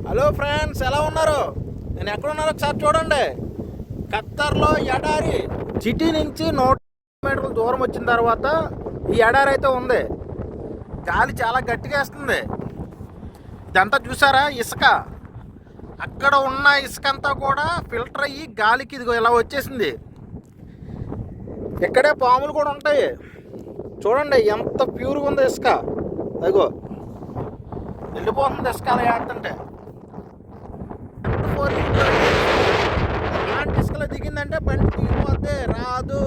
Hello friends, ఎలా ఉన్నారు? నేను ఎక్కడున్నారో ఒకసారి చూడండి. ఖత్తర్లో ఎడారి. సిటీ నుంచి 100 కిలోమీటర్ల దూరం వచ్చిన తర్వాత ఈ ఎడారి అయితే ఉంది. గాలి చాలా గట్టిగా వేస్తుంది. ఇదంతా చూసారా? ఇసుక. అక్కడ ఉన్న ఇసుక అంతా కూడా ఫిల్టర్ అయ్యి గాలికి ఇదిగో ఇలా వచ్చేసింది. ఇక్కడే పాములు కూడా ఉంటాయి. చూడండి ఎంత ప్యూర్గా ఉందో ఇసుక. అదిగో వెళ్ళిపోతుంది ఇసుక అలా వేస్తుంటే. ఇలాంటి ఇసుకలో దిగిందంటే బండి దిగిపోతే రాదు.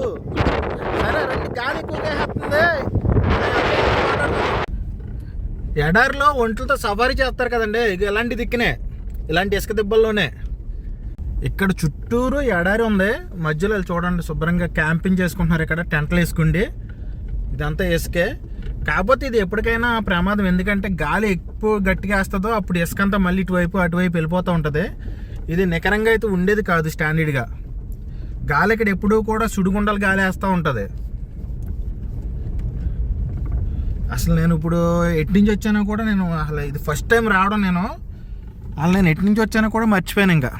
సరే రండి, గాలి ఎక్కువగా వేస్తుంది. ఎడారిలో ఒంట్లతో సవారీ చేస్తారు కదండి, ఇలాంటి దిక్కునే, ఇలాంటి ఇసుక దిబ్బల్లోనే. ఇక్కడ చుట్టూరు ఎడారి ఉంది. మధ్యలో చూడండి శుభ్రంగా క్యాంపింగ్ చేసుకుంటున్నారు. ఇక్కడ టెంట్లు వేసుకుండి. ఇదంతా ఇసుకే. కాకపోతే ఇది ఎప్పటికైనా ప్రమాదం. ఎందుకంటే గాలి ఎక్కువ గట్టిగా వేస్తుందో అప్పుడు ఇసుక అంతా మళ్ళీ ఇటువైపు అటువైపు వెళ్ళిపోతూ ఉంటుంది. ఇది నికరంగా అయితే ఉండేది కాదు స్టాండర్డ్గా. గాలి ఇక్కడ ఎప్పుడూ కూడా సుడిగుండలు గాలి వేస్తూ ఉంటుంది. అసలు నేను ఇప్పుడు ఎటు నుంచి వచ్చానో కూడా నేను అసలు ఇది ఫస్ట్ టైం రావడం. నేను ఎటు నుంచి వచ్చానో కూడా మర్చిపోయాను. ఇంకా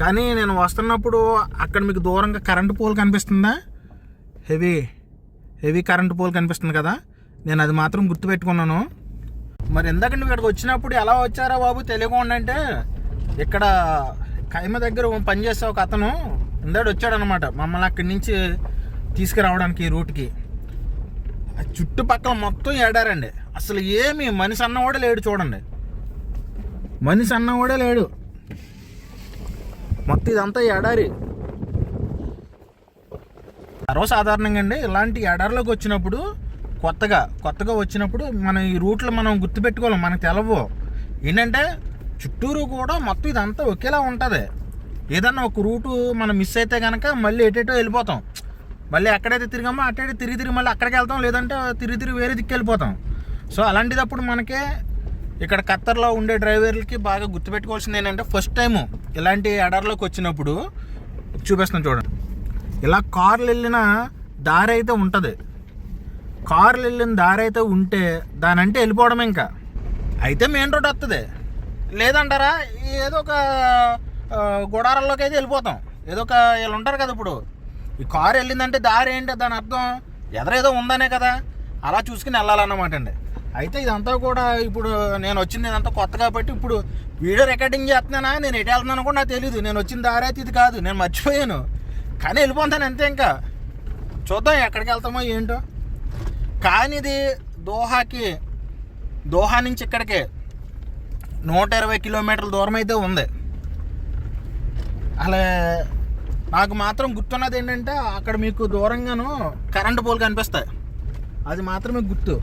కానీ నేను వస్తున్నప్పుడు అక్కడ మీకు దూరంగా కరెంటు పోల్ కనిపిస్తుందా? హెవీ కరెంటు పోల్ కనిపిస్తుంది కదా. నేను అది మాత్రం గుర్తుపెట్టుకున్నాను. మరి ఇందాక నువ్వు ఇక్కడికి వచ్చినప్పుడు ఎలా వచ్చారా బాబు తెలియకుండా అంటే, ఇక్కడ కైమ దగ్గర పనిచేసే ఒక అతను ఇందాడు వచ్చాడనమాట మమ్మల్ని అక్కడి నుంచి తీసుకురావడానికి ఈ రూట్కి. చుట్టుపక్కల మొత్తం ఎడారండి. అసలు ఏమి మనిషి అన్న కూడా లేడు. చూడండి, మనిషి అన్న కూడా లేడు. మొత్తం ఇదంతా ఎడారి. సర్వసాధారణంగా అండి ఇలాంటి ఎడారిలోకి వచ్చినప్పుడు కొత్తగా వచ్చినప్పుడు మనం ఈ రూట్లో మనం గుర్తుపెట్టుకోవాలి. మనకు తెలవు ఏంటంటే చుట్టూరు కూడా మొత్తం ఇదంతా ఒకేలా ఉంటుంది. ఏదన్నా ఒక రూటు మనం మిస్ అయితే కనుక మళ్ళీ ఎటేటో వెళ్ళిపోతాం. మళ్ళీ ఎక్కడైతే తిరిగామో అటైతే తిరిగి మళ్ళీ అక్కడికి వెళ్తాం. లేదంటే తిరిగి వేరే దిక్కు వెళ్ళిపోతాం. సో అలాంటిదప్పుడు మనకే ఇక్కడ ఖత్తర్లో ఉండే డ్రైవర్లకి బాగా గుర్తుపెట్టుకోవాల్సింది ఏంటంటే, ఫస్ట్ టైము ఇలాంటి ఎడారిలోకి వచ్చినప్పుడు చూపిస్తాను చూడండి. ఇలా కార్లు వెళ్ళిన దారి అయితే ఉంటుంది. కార్లు వెళ్ళిన దారి అయితే ఉంటే దానంటే వెళ్ళిపోవడమే. ఇంకా అయితే మెయిన్ రోడ్ వస్తుంది. లేదంటారా ఏదో ఒక గుడారాల్లోకి అయితే వెళ్ళిపోతాం. ఏదో ఒక వీళ్ళు ఉంటారు కదా. ఇప్పుడు ఈ కారు వెళ్ళిందంటే దారి ఏంటి, దాని అర్థం ఎదరేదో ఉందనే కదా. అలా చూసుకుని వెళ్ళాలన్నమాట అండి. అయితే ఇదంతా కూడా ఇప్పుడు నేను వచ్చింది ఇదంతా కొత్త కాబట్టి ఇప్పుడు వీడియో రికార్డింగ్ చేస్తున్నానా, నేను ఎటు వెళ్తున్నాను కూడా నాకు తెలియదు. నేను వచ్చిన దారి అయితే ఇది కాదు, నేను మర్చిపోయాను. కానీ వెళ్ళిపోతాను అంతే. ఇంకా చూద్దాం ఎక్కడికి వెళ్తామో ఏంటో. కానీ ఇది దోహా నుంచి ఇక్కడికి 120 కిలోమీటర్ల దూరం అయితే ఉంది. అలా నాకు మాత్రం గుర్తున్నది ఏంటంటే, అక్కడ మీకు దూరంగాను కరెంటు పోల్ కనిపిస్తాయి. అది మాత్రమే గుర్తు.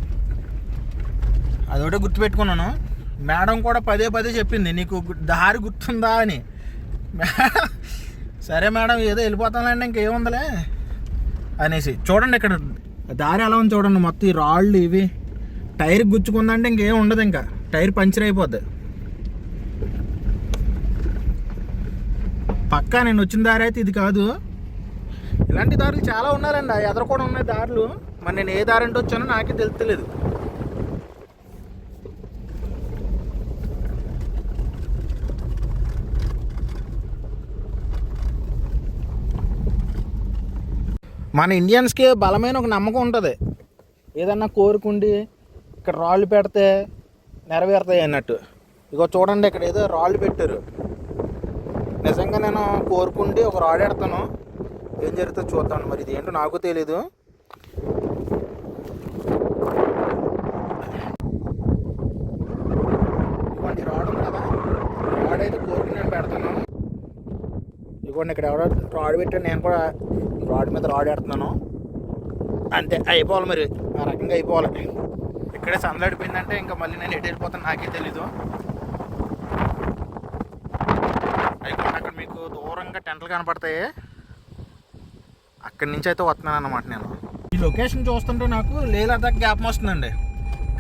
అదొకటే గుర్తుపెట్టుకున్నాను. మేడం కూడా పదే చెప్పింది, నీకు దారి గుర్తుందా అని. సరే మేడం ఏదో వెళ్ళిపోతానండి ఇంకేముందలే అనేసి. చూడండి ఇక్కడ దారి ఎలా ఉంది చూడండి. మొత్తం ఈ రాళ్ళు ఇవి టైర్కి గుచ్చుకుందంటే ఇంకేం ఉండదు. ఇంకా టైర్ పంచర్ అయిపోద్ది. పక్కా నేను వచ్చిన దారి అయితే ఇది కాదు. ఇలాంటి దారులు చాలా ఉన్నాయండి. ఆ ఎదురు కూడా ఉన్నాయి దారులు. మరి నేను ఏ దారి అంటే వచ్చానో నాకే తెలుస్తలేదు. మన ఇండియన్స్కి బలమైన ఒక నమ్మకం ఉంటుంది. ఏదన్నా కోరుకుండి ఇక్కడ రాళ్ళు పెడితే నెరవేరుతాయి అన్నట్టు. ఇగో చూడండి ఇక్కడ ఏదో రాళ్ళు పెట్టారు. నిజంగా నేను కోరుకుండి ఒక రాడు పెడతాను, ఏం జరుగుతుందో చూద్దాను. మరి ఇది ఏంటో నాకు తెలీదు. ఇవ్వండి రాడు ఉంది కదా, రాడు అయితే కోరుకుని నేను పెడతాను. ఇవ్వండి ఇక్కడ ఎవరో రాడు పెట్టాను, నేను కూడా రాడ్ మీద రాడ్ పెడుతున్నాను. అంతే అయిపోవాలి. మరి ఆ రకంగా అయిపోవాలి. ఇక్కడే సందడిపోయిందంటే ఇంకా మళ్ళీ నేను ఎటు వెళ్ళిపోతాను నాకే తెలీదు. అయిపోయింది. అక్కడ మీకు దూరంగా టెంట్లు కనపడతాయి. అక్కడి నుంచి అయితే వస్తున్నాను అన్నమాట. నేను ఈ లొకేషన్ చూస్తుంటే నాకు లేహ్ లదాఖ్ జ్ఞాపకం వస్తుందండి.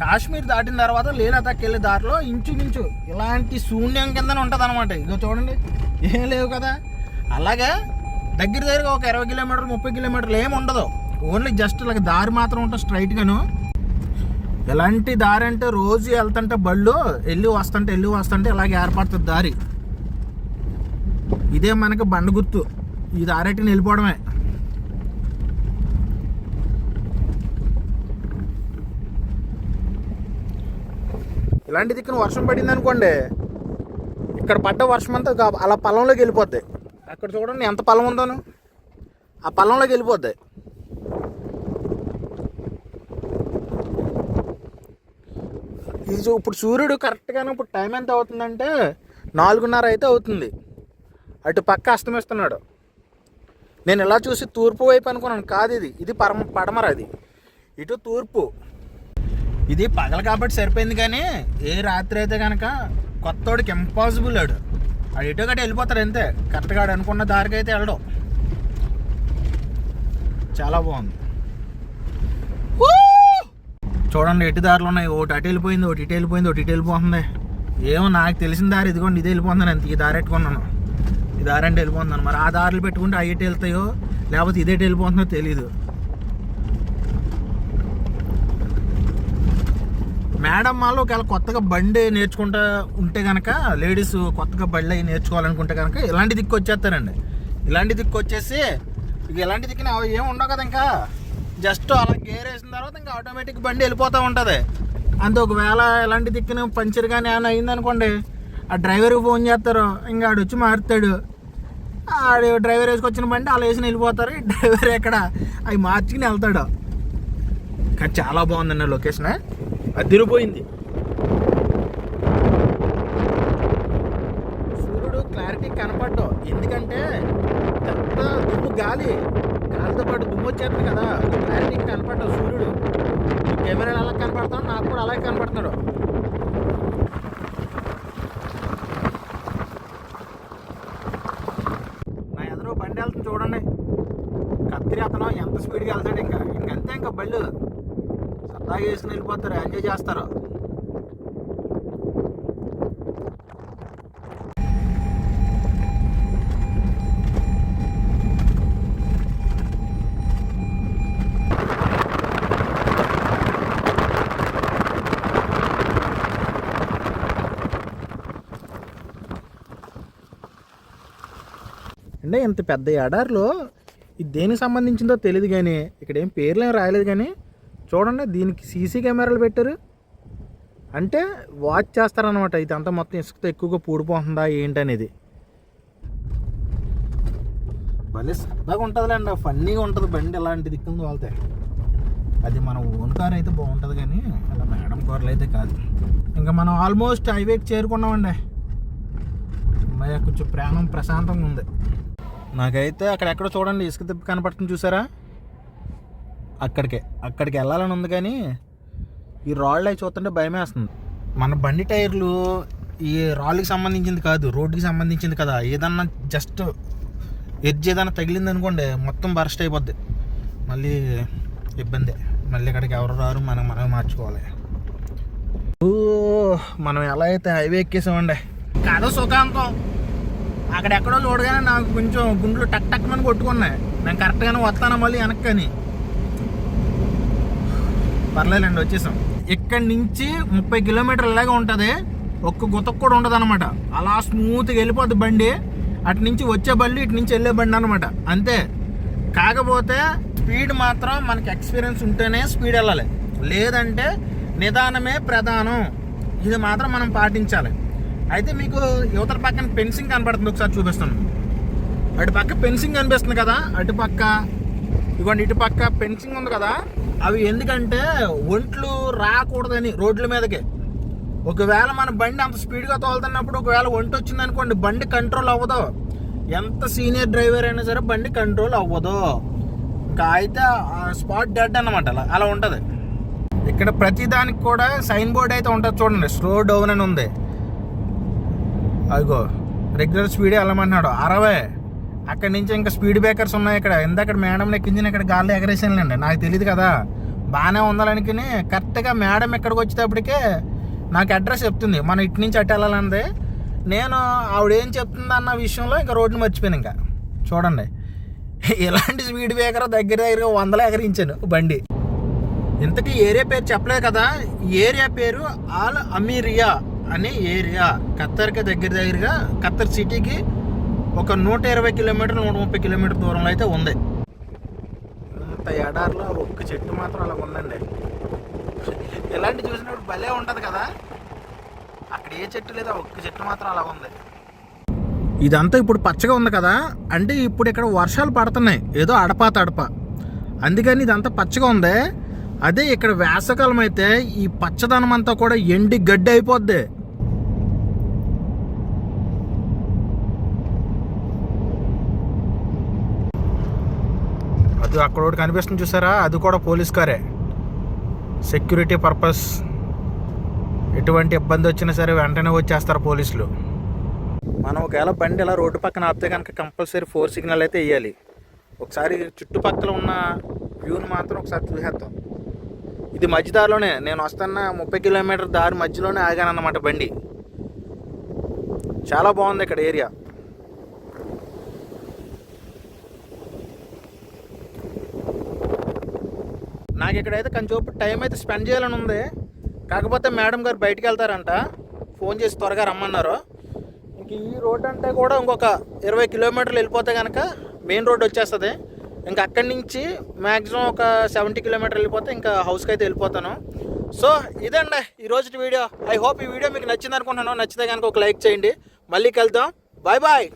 కాశ్మీర్ దాటిన తర్వాత లేహ్ లదాఖ్ వెళ్ళే దారిలో ఇంచుమించు ఇలాంటి శూన్యం కిందనే ఉంటుంది అనమాట. ఇక చూడండి ఏం లేవు కదా. అలాగే దగ్గరగా ఒక 20 కిలోమీటర్లు 30 కిలోమీటర్లు ఏమి ఉండదు. ఓన్లీ జస్ట్ ఇలా దారి మాత్రం ఉంటుంది స్ట్రైట్గాను. ఎలాంటి దారి అంటే రోజు వెళ్తుంటే బళ్ళు వెళ్ళి వస్తుంటే ఇలాగే ఏర్పడుతుంది దారి. ఇదే మనకి బండ గుర్తు. ఈ దారెట్టిని వెళ్ళిపోవడమే. ఇలాంటి దిక్కున వర్షం పడింది అనుకోండి, ఇక్కడ పడ్డ వర్షం అంతా అలా పొలంలోకి వెళ్ళిపోద్ది. అక్కడ చూడండి ఎంత పొలం ఉందోను, ఆ పొలంలోకి వెళ్ళిపోద్ది. ఇది ఇప్పుడు సూర్యుడు కరెక్ట్గానే ఇప్పుడు టైం ఎంత అవుతుందంటే 4:30 అయితే అవుతుంది. అటు పక్క అస్తమిస్తున్నాడు. నేను ఇలా చూసి తూర్పు వైపు అనుకున్నాను, కాదు ఇది పడమర. అది ఇటు తూర్పు. ఇది పగల కాబట్టి సరిపోయింది, కానీ ఏ రాత్రి అయితే కనుక కొత్తోడికి ఇంపాసిబుల్. ఆడు ఎటో గట్టి వెళ్ళిపోతాడు అంతే. కరెక్ట్గా ఆడు అనుకున్న దారికి అయితే వెళ్ళడం. చాలా బాగుంది. చూడండి ఎటు దారులు ఉన్నాయి. ఒకటి అటు వెళ్ళిపోయింది, ఒకటి ఇటు వెళ్ళిపోయింది, ఒకటి ఇటు వెళ్ళిపోతుంది. ఏమో నాకు తెలిసిన దారి ఇదిగోండి, ఇదే వెళ్ళిపోతున్నాను అంతే. ఈ దారి ఎట్టుకున్నాను, ఈ దారి అంటే వెళ్ళిపోతున్నాను. మరి ఆ దారులు పెట్టుకుంటే అవి ఎటు వెళ్తాయో లేకపోతే ఇదేటి వెళ్ళిపోతుందో తెలీదు. మేడం వాళ్ళు ఒకవేళ కొత్తగా బండి నేర్చుకుంటా ఉంటే కనుక, లేడీస్ కొత్తగా బండి అవి నేర్చుకోవాలనుకుంటే కనుక ఇలాంటి దిక్కు వచ్చేస్తారండి. ఇలాంటి దిక్కు వచ్చేసి ఇక ఇలాంటి దిక్కున ఏమి ఉండవు కదా, ఇంకా జస్ట్ అలా గేర్ వేసిన తర్వాత ఇంకా ఆటోమేటిక్ బండి వెళ్ళిపోతూ ఉంటుంది అంతే. ఒకవేళ ఇలాంటి దిక్కున పంచర్ కానీ ఏమైనా అయిందనుకోండి, ఆ డ్రైవర్కి ఫోన్ చేస్తారు, ఇంకా ఆడు వచ్చి మారుతాడు. ఆడు డ్రైవర్ వేసుకొచ్చిన బండి అలా వేసి వెళ్ళిపోతారు. ఈ డ్రైవర్ ఎక్కడ అవి మార్చుకుని వెళ్తాడు. కానీ చాలా బాగుందండి లొకేషన్, అదిరిపోయింది. సూర్యుడు క్లారిటీ కనపడ్డావు, ఎందుకంటే పెద్ద దుమ్ము గాలితో పాటు దుమ్ము వచ్చేస్తుంది కదా, క్లారిటీ కనపడ్డావు. సూర్యుడు కెమెరాలు అలా కనపడతాడు, నాకు కూడా అలాగే కనపడుతున్నాడు. నా ఎదురు బండి వెళ్తుంది చూడండి, కత్తిరి అతను ఎంత స్పీడ్గా వెళ్తాడు. ఇంకంతే, ఇంకా బళ్ళు సరదాగా వేసుకుని వెళ్ళిపోతారు, ఎంజాయ్ చేస్తారు. అంటే ఇంత పెద్ద ఎడారిలో ఇది దేనికి సంబంధించిందో తెలియదు, కానీ ఇక్కడ ఏం పేర్లు ఏం రాయలేదు. కానీ చూడండి, దీనికి సీసీ కెమెరాలు పెట్టారు. అంటే వాచ్ చేస్తారనమాట ఇదంతా మొత్తం ఇసుకతో ఎక్కువగా పూడిపోతుందా ఏంటనేది. భలే సరదాగా ఉంటుందిలేండి, ఫన్నీగా ఉంటుంది బండి ఇలాంటి దిక్కుంది వాళ్ళతే. అది మన ఓన్ కార్ అయితే బాగుంటుంది, కానీ అలా మేడం కార్లు అయితే కాదు. ఇంకా మనం ఆల్మోస్ట్ హైవేకి చేరుకున్నామండి. అమ్మాయి కొంచెం ప్రాణం ప్రశాంతంగా ఉంది నాకైతే. అక్కడెక్కడో చూడండి ఇసుక తిప్పి కనపడుతుంది, చూసారా? అక్కడికి వెళ్ళాలని ఉంది, కానీ ఈ రాళ్ళు అవి చూస్తుంటే భయం వేస్తుంది. మన బండి టైర్లు ఈ రాళ్ళకి సంబంధించింది కాదు, రోడ్డుకి సంబంధించింది కదా. ఏదన్నా జస్ట్ ఎడ్జ్ ఏదైనా తగిలింది అనుకోండి, మొత్తం బర్స్ట్ అయిపోద్ది. మళ్ళీ ఇబ్బంది. మళ్ళీ ఇక్కడికి ఎవరు రారు, మనం మార్చుకోవాలి. మనం ఎలా అయితే హైవే ఎక్కేసామండి, కాదో సుఖాంతం. అక్కడెక్కడో చూడగానే నాకు కొంచెం గుండెలు టక్ టక్ మని కొట్టుకున్నాయి. నేను కరెక్ట్గానే వస్తాను మళ్ళీ వెనక్కని. పర్లేదండి, వచ్చేసాం. ఇక్కడి నుంచి 30 కిలోమీటర్లు ఇలాగే ఉంటుంది. ఒక్క గుతకు కూడా ఉండదు అనమాట. అలా స్మూత్గా వెళ్ళిపోద్ది బండి. అటు నుంచి వచ్చే బండి, ఇటు నుంచి వెళ్ళే బండి అనమాట, అంతే. కాకపోతే స్పీడ్ మాత్రం మనకి ఎక్స్పీరియన్స్ ఉంటేనే స్పీడ్ వెళ్ళాలి, లేదంటే నిదానమే ప్రధానం. ఇది మాత్రం మనం పాటించాలి. అయితే మీకు యువతల పక్కన ఫెన్సింగ్ కనపడుతుంది, ఒకసారి చూపిస్తాను. అటు పక్క ఫెన్సింగ్ కనిపిస్తుంది కదా, అటుపక్క ఇవ్వండి, ఇటు పక్క ఫెన్సింగ్ ఉంది కదా. అవి ఎందుకంటే ఒంట్లు రాకూడదని రోడ్ల మీదకి. ఒకవేళ మన బండి అంత స్పీడ్గా తోలుతున్నప్పుడు ఒకవేళ ఒంటి వచ్చిందనుకోండి, బండి కంట్రోల్ అవ్వదు. ఎంత సీనియర్ డ్రైవర్ అయినా సరే బండి కంట్రోల్ అవ్వదు. ఇంకా అయితే స్పాట్ డెడ్ అన్నమాట. అలా ఉంటుంది. ఇక్కడ ప్రతిదానికి కూడా సైన్ బోర్డ్ అయితే ఉంటుంది చూడండి, స్లో డౌన్ అని ఉంది. అదిగో రెగ్యులర్ స్పీడే వెళ్ళమంటున్నాడు 60. అక్కడి నుంచి ఇంకా స్పీడ్ బ్రేకర్స్ ఉన్నాయి ఇక్కడ. ఇందాక మేడం ఎక్కించిన ఇక్కడ గాల్లో ఎగరేసానులేండి, నాకు తెలియదు కదా. బాగానే ఉండాలనుకుని కరెక్ట్గా మేడం ఇక్కడికి వచ్చేటప్పటికే నాకు అడ్రస్ చెప్తుంది, మనం ఇటు నుంచి అటు వెళ్ళాలంది. నేను ఆవిడ ఏం చెప్తుంది అన్న విషయంలో ఇంకా రోడ్లు మర్చిపోయాను. ఇంకా చూడండి, ఇలాంటి స్పీడ్ బ్రేకర్ దగ్గర 100 ఎగరించాను బండి. ఇంతకీ ఏరియా పేరు చెప్పలేదు కదా. ఏరియా పేరు ఆల్ అమీరియా అనే ఏరియా. ఖత్తర్కి దగ్గరగా ఖత్తర్ సిటీకి ఒక 120 కిలోమీటర్లు 130 కిలోమీటర్ దూరంలో అయితే ఉంది. ఇంత ఎడారిలో ఒక్క చెట్టు మాత్రం అలా ఉందండి. ఇలాంటి చూసినప్పుడు భలే ఉంటుంది కదా. అక్కడ ఏ చెట్టు లేదా, ఒక్క చెట్టు మాత్రం అలా ఉంది. ఇదంతా ఇప్పుడు పచ్చగా ఉంది కదా, అంటే ఇప్పుడు ఇక్కడ వర్షాలు పడుతున్నాయి ఏదో అడప. అందుకని ఇదంతా పచ్చగా ఉంది. అదే ఇక్కడ వేసవకాలం అయితే ఈ పచ్చదనం అంతా కూడా ఎండి గడ్డి అయిపోద్ది. అది అక్కడ ఒకటి కనిపిస్తుంది చూసారా, అది కూడా పోలీస్ కారే. సెక్యూరిటీ పర్పస్ ఎటువంటి ఇబ్బంది వచ్చినా సరే వెంటనే వచ్చేస్తారు పోలీసులు. మనం ఒకవేళ బండి ఇలా రోడ్డు పక్కన ఆపితే కనుక కంపల్సరీ 4 సిగ్నల్ అయితే వేయాలి. ఒకసారి చుట్టుపక్కల ఉన్న వ్యూని మాత్రం ఒకసారి చూసేద్దాం. ఇది మధ్యదారిలోనే నేను వస్తున్న 30 కిలోమీటర్ దారి మధ్యలోనే ఆగాను అన్నమాట బండి. చాలా బాగుంది ఇక్కడ ఏరియా. నాకు ఇక్కడైతే కొంచెం టైం అయితే స్పెండ్ చేయాలని ఉంది. కాకపోతే మేడం గారు బయటికి వెళ్తారంట, ఫోన్ చేసి త్వరగా రమ్మన్నారు. ఇంక ఈ రోడ్ అంటే కూడా ఇంకొక 20 కిలోమీటర్లు వెళ్ళిపోతే కనుక మెయిన్ రోడ్ వచ్చేస్తుంది. ఇంకా అక్కడి నుంచి మ్యాక్సిమం ఒక 70 కిలోమీటర్లు వెళ్ళిపోతే ఇంకా హౌస్కి అయితే వెళ్ళిపోతాను. సో ఇదండి ఈరోజు వీడియో. ఐ హోప్ ఈ వీడియో మీకు నచ్చింది అనుకుంటున్నాను. నచ్చితే కనుక ఒక లైక్ చేయండి. మళ్ళీ కలుద్దాం. Bye bye.